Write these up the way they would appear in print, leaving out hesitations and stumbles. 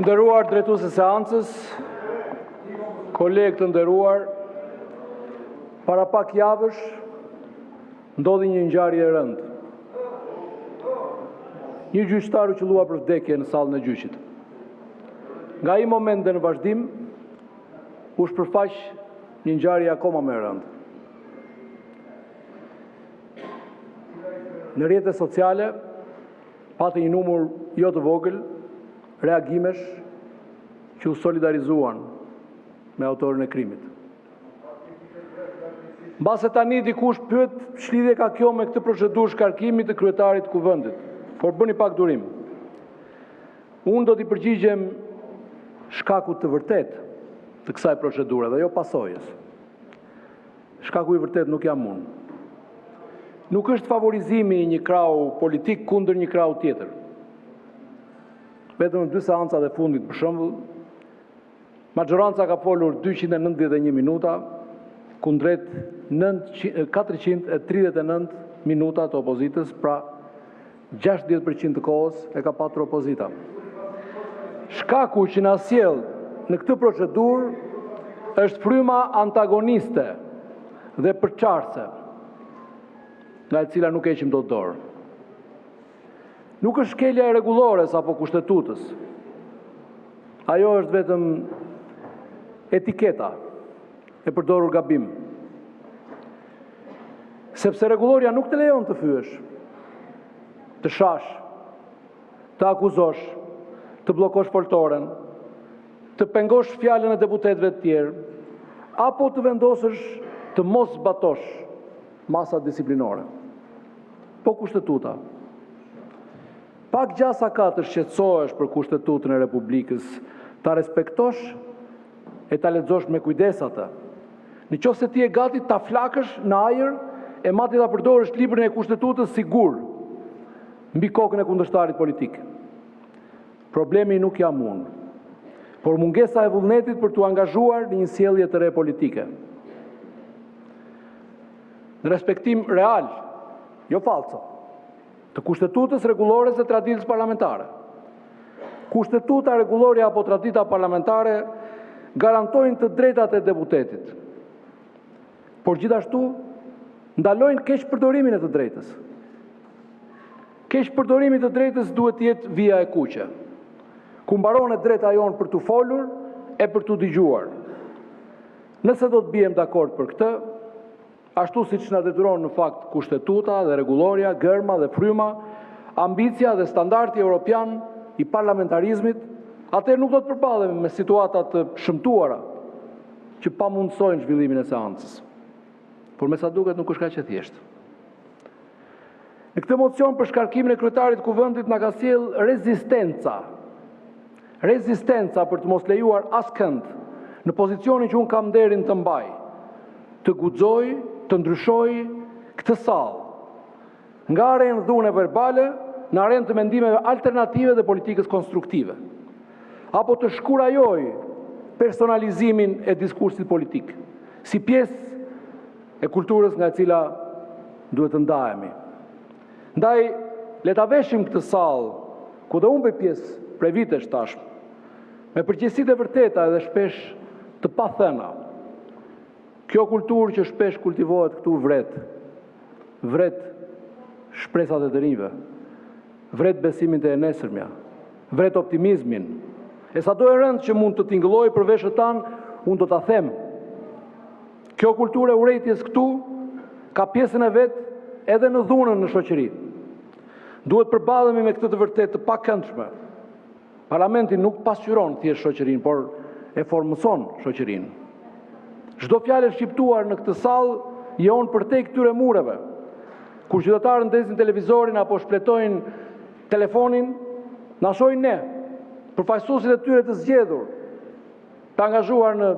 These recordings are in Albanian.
Nderuar drejtues e seancës, kolegë të nderuar, para pak javësh ndodhi një ngjarje e rëndë. Një gjyqtar u qellua për vdekje në sallën e gjyqit. Nga ai moment dhe në vazhdim u shpërfaq një ngjarje akoma më e rëndë. Në rrjetet sociale pati një numër jo të vogël reagimesh që u solidarizuan me autorin e krimit. Mbase tani dikush pyet ç'lidhje ka kjo me këtë procedurë shkarkimi të kryetarit të kuvendit, por bëni pak durim. Unë do t'i përgjigjem shkakut të vërtet të kësaj procedure dhe jo pasojës. Shkaku i vërtet nuk jam unë. Nuk është favorizimi i një krau politik kundër një krau tjetër. Vetëm në 2 seancat e fundit, për shembull, maxhoranca ka folur 291 minuta, kundrejt 439 minuta të opozitës, pra 60% të kohës e ka patur opozita. Shkaku që na sjell në këtë procedurë është fryma antagoniste dhe përçarse, nga e cila nuk heqim dot dorë. Nuk është shkelja e rregullores apo kushtetutës. Ajo është vetëm etiketa e përdorur gabim. Sepse rregulloria nuk të lejon të fyesh, të shash, të akuzosh, të bllokosh foltoren, të pengosh fjalën e deputetëve të tjerë, apo të vendosësh të mos zbatosh masat disiplinore. Po kushtetuta. Pak gjasa ka të shqetësohesh për kushtetutën e Republikës, ta respektosh e ta lexosh me kujdes atë. Nëse ti je gati ta flakësh në ajër e mati ta përdorësh librin e kushtetutës sigur mbi kokën e kundërshtarit politik. Problemi nuk jam unë, por mungesa e vullnetit për t'u angazhuar në një sjellje të re politike. Në respektim real, jo falso, të kushtetutës rregullore dhe traditës parlamentare. Kushtetuta rregullore apo tradita parlamentare garantojnë të drejtat e deputetit, por gjithashtu ndalojnë keq përdorimin e të drejtës. Keq përdorimi të drejtës duhet të jetë vija e kuqe, ku mbaron e drejta jonë për t'u folur e për t'u dëgjuar. Nëse do të bijem dakord për këtë, ashtu siç na detyron në fakt kushtetuta dhe rregulloria, gërma dhe fryma, ambicia dhe standardi evropian i parlamentarizmit, atëherë nuk do të përballemi me situata të shëmtuara që pamundsojnë zhvillimin e seancës. Por me sa duket nuk është kaq e thjeshtë. Në këtë mocion për shkarkimin e kryetarit të kuvendit na ka sjell rezistenca. Rezistenca për të mos lejuar askënd në pozicionin që unë kam nderin të mbaj, të guxoj, të ndryshoj këtë sallë, nga arenë dhune verbale në arenë të mendimeve alternative dhe politikës konstruktive, apo të shkurajoj personalizimin e diskursit politik, si pjesë e kulturës nga e cila duhet të ndahemi. Ndaj, le ta veshim këtë sallë, ku dhe unë bëj pjesë prej vitesh tashmë, me përgjegjësitë e vërteta edhe shpesh të pathëna. Kjo kulturë që shpesh kultivohet këtu vret shpresat e të rinjve, vret besimin të e nesërmja, vret optimizmin. E sa do e rëndë që mund të tingëlloj për veshët tanë, unë do ta them. Kjo kulturë e urrejtjes këtu ka pjesën e vet edhe në dhunën në shoqëri. Duhet përballemi me këtë të vërtetë të pakëndshme. Parlamenti nuk pasqyron thjesht shoqërinë, por e formëson shoqërinë. Çdo fjalë shqiptuar në këtë sallë jon përtej këtyre mureve. Kur qytetarët ndezin televizorin apo shpletojnë telefonin, na shohin ne, përfaqësuesit e tyre të zgjedhur, të angazhuar në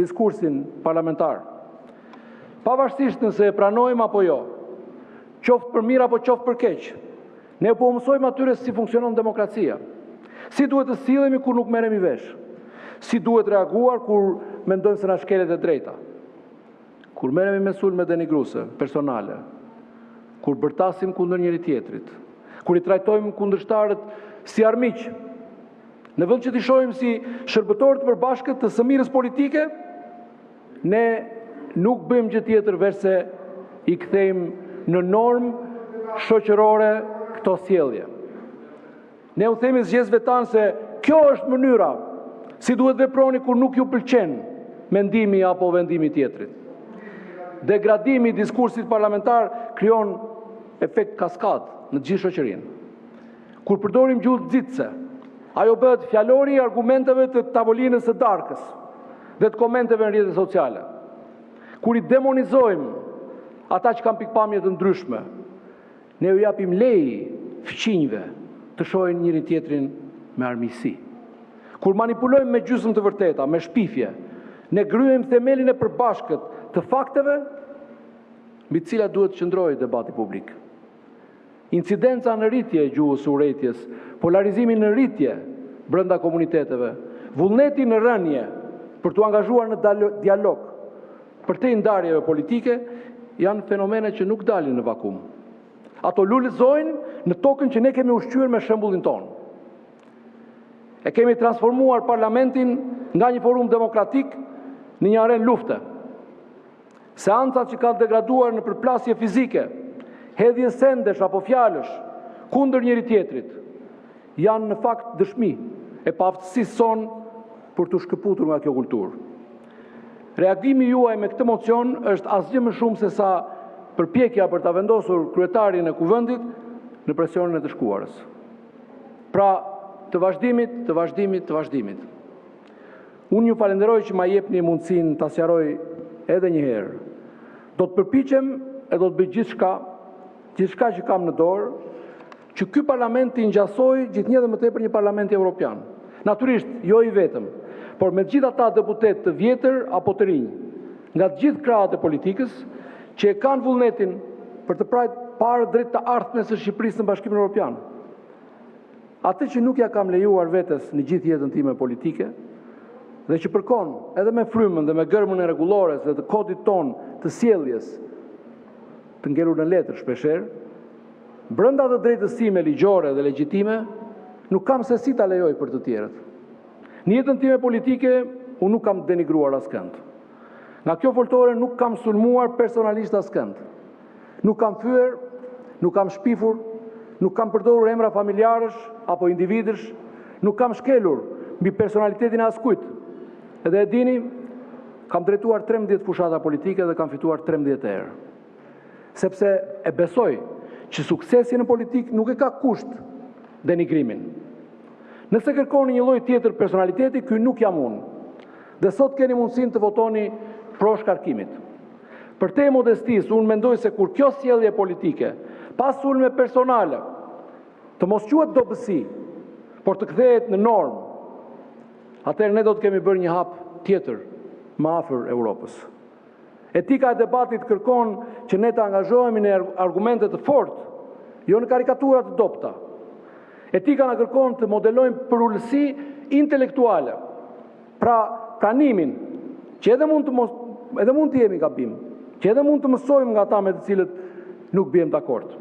diskursin parlamentar. Pavarësisht nëse e pranojmë apo jo, qoftë për mirë apo qoftë për keq, ne po mësojmë atyre si funksionon demokracia. Si duhet të sillemi kur nuk merremi vesh. Si duhet reaguar kur mendojmë se na shkelet e drejta. Kur merremi me sulme denigruese, personale, kur bërtasim kundër njëri tjetrit, kur i trajtojmë kundërshtarët si armiq, në vend që t'i shohim si shërbëtorë të përbashkët të sëmirës politike, ne nuk bëjmë gjë tjetër veç se i kthejmë në normë shoqërore këto sjellje. Ne u themi zgjedhësve tanë se kjo është mënyra si duhet veproni kur nuk ju pëlqen mendimi apo vendimi tjetrit. Degradimi i diskursit parlamentar krijon efekt kaskad në gjithë shoqërinë. Kur përdorim gjuhë nxitse, ajo bëhet fjalori i argumenteve të tavolinës së darkës dhe të komenteve në rrjetet sociale. Kur i demonizojmë ata që kanë pikpamje të ndryshme, ne u japim leje fëqinjve të shohin njëri tjetrin me armiqësi. Kur manipulojmë me gjysmë të vërteta, me shpifje, ne gryejmë themelin e përbashkët të fakteve mbi të cilat duhet të qëndrojë debati publik. Incidenca në rritje e gjuhës së urrëties, polarizimi në rritje brenda komuniteteve, vullneti në rënje për t'u angazhuar në dialog për te ndarjeve politike, janë fenomene që nuk dalin në vakum. Ato lulëzojnë në tokën që ne kemi ushqyer me shembullin tonë. E kemi transformuar parlamentin nga një forum demokratik në një arenë lufte. Seancat që kanë degraduar në përplasje fizike, hedhje sendesh apo fjalësh kundër njëri tjetrit, janë në fakt dëshmi e paaftësisë sonë për të shkëputur nga kjo kulturë. Reagimi juaj me këtë mocion është asgjë më shumë se sa përpjekja për ta vendosur kryetarin e kuvendit në presionin e të shkuarës. Pra, të vazhdimit. Unë ju falenderoj që ma jepni mundësinë ta sqaroj edhe një herë. Do të përpiqem e do të bëj gjithçka që kam në dorë, që ky parlament të ngjasoj gjithnjë dhe më tepër një parlament evropian. Natyrisht, jo i vetëm, por me gjithë ata deputet të vjetër apo të rinj, nga të gjithë krahët e politikës, që e kanë vullnetin për të parë drejt të ardhmes së Shqipërisë në Bashkimin Evropian. Atë që nuk ja kam lejuar vetes në gjithë jetën time politike, dhe që përkon edhe me frymën dhe me gërmën e rregullores dhe të kodit ton të sjelljes, të ngelur në letër shpeshherë, brenda të drejtës time ligjore dhe legjitime, nuk kam se si ta lejoj për të tjerët. Në jetën time politike, unë nuk kam denigruar askënd. Nga kjo foltore nuk kam sulmuar personalisht askënd. Nuk kam fyer, nuk kam shpifur, nuk kam përdorur emra familjarësh apo individësh, nuk kam shkelur mbi personalitetin e askujt. Edhe e dini, kam drejtuar 13 fushata politike dhe kam fituar 13 herë. Sepse e besoj që suksesi në politik nuk e ka kusht denigrimin. Nëse kërkoni një lloj tjetër personaliteti, ky nuk jam unë. Dhe sot keni mundësinë të votoni pro shkarkimit. Për te modestisë, unë mendoj se kur kjo sjellje politike, pas sulme personale, të mos quhet dobësi, por të kthehet në normë, atëherë ne do të kemi bërë një hap tjetër më afër Europës. Etika e debatit kërkon që ne të angazhohemi në argumente të fortë, jo në karikatura të dobta. Etika na kërkon të modelojmë përullësi intelektuale, pra pranimin që edhe mund të jemi gabim, që edhe mund të mësojmë nga ata me të cilët nuk bëjmë dakord.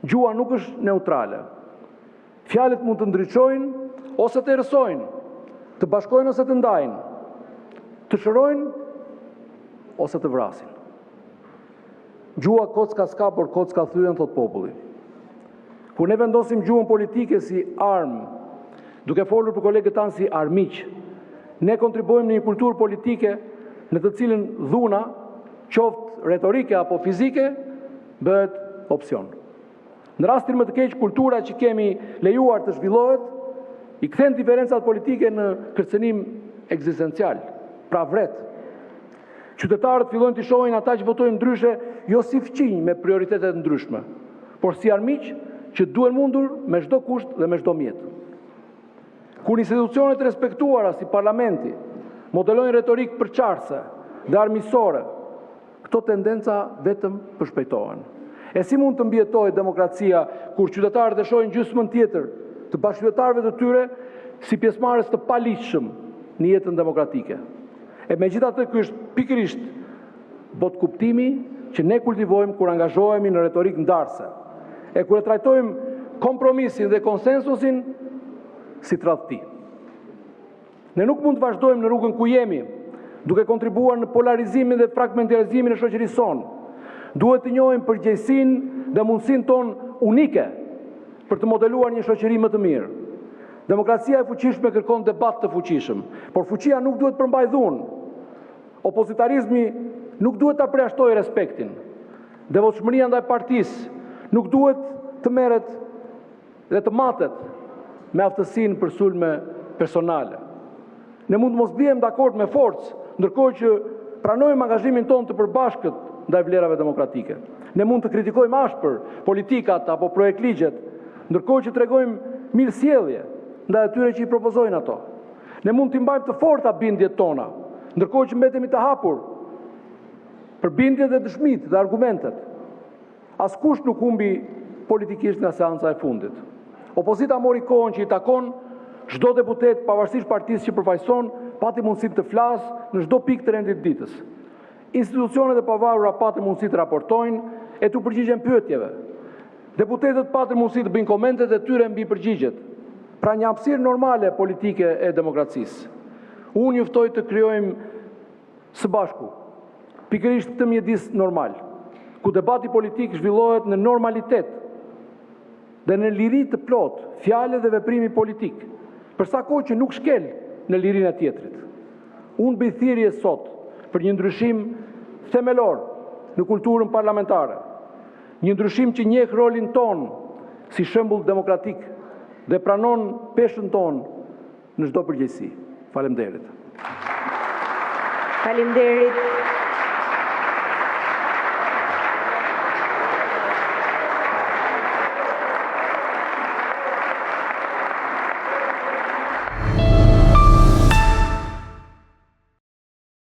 Gjua nuk është neutrale. Fjalët mund të ndriçojnë ose të errësojnë, të bashkojnë ose të ndajnë, të shërojnë ose të vrasin. Gjua kocka s'ka, por kocka thyen, thot populli. Kur ne vendosim gjuhën politike si armë, duke folur për kolegët tanë si armiq, ne kontribuojmë në një kulturë politike në të cilën dhuna, qoftë retorike apo fizike, bëhet opsion. Në rastin më të keq, kultura që kemi lejuar të zhvillohet, i kthen diferencat politike në kërcënim ekzistencial, pra vret. Qytetarët fillojnë të shohin ata që votojnë ndryshe jo si fqinj me prioritetet ndryshme, por si armiq që duhen mundur me çdo kusht dhe me çdo mjet. Kur institucionet respektuara si parlamenti modelojnë retorik përqarse dhe armiqësore, këto tendenca vetëm përshpejtohen. E si mund të mbjetohet demokracia kur qytetarët e shohin gjysmën tjetër të bashkëqytetarëve të tyre si pjesëmarrës të paligjshëm në jetën demokratike? E megjithatë, ky është pikërisht botkuptimi që ne kultivojmë kur angazhohemi në retorik ndarse, e kur e trajtojmë kompromisin dhe konsensusin si tradhti. Ne nuk mund të vazhdojmë në rrugën ku jemi, duke kontribuar në polarizimin dhe fragmentarizimin e shoqërisë sonë. Duhet të njohim përgjegjësinë dhe mundësinë tonë unike për të modeluar një shoqëri më të mirë. Demokracia e fuqishme kërkon debat të fuqishëm, por fuqia nuk duhet përmbaj dhunë. Opozitarizmi nuk duhet ta përjashtojë respektin. Devotshmëria ndaj partisë nuk duhet të merret dhe të matet me aftësinë për sulme personale. Ne mund të mos blihem dakord me forcë, ndërkohë që pranojmë angazhimin tonë të përbashkët ndaj vlerave demokratike. Ne mund të kritikojmë ashpër politikat apo projektligjet, ndërkohë që tregojmë mirësjellje ndaj atyre që i propozojnë ato. Ne mund të mbajmë të forta bindjet tona, ndërkohë që mbetemi të hapur për bindjet dhe dëshmitë dhe argumentet. Askush nuk humbi politikisht nga seanca e fundit. Opozita mori kohën që i takon, çdo deputet, pavarësisht partisë që përfaqëson, pati mundësi të flasë në çdo pikë të rendit ditës. Institucionet e pavarura patën mundësi të raportojnë e të përgjigjen pyetjeve. Deputetët patën mundësi të bëjnë komentet e tyre mbi përgjigjet. Pra një hapësirë normale politike e demokracisë. Unë ju ftoj të krijojmë së bashku pikërisht këtë mjedis normal, ku debati politik zhvillohet në normalitet dhe në liri të plot, fjale dhe veprimi politik, përsa kohë që nuk shkel në lirinë e tjetrit. Unë bëj thirrje sot për një ndryshim themelor në kulturën parlamentare, një ndryshim që njeh rolin ton si shembull demokratik dhe pranon peshën ton në çdo përgjegjësi. Faleminderit. Faleminderit.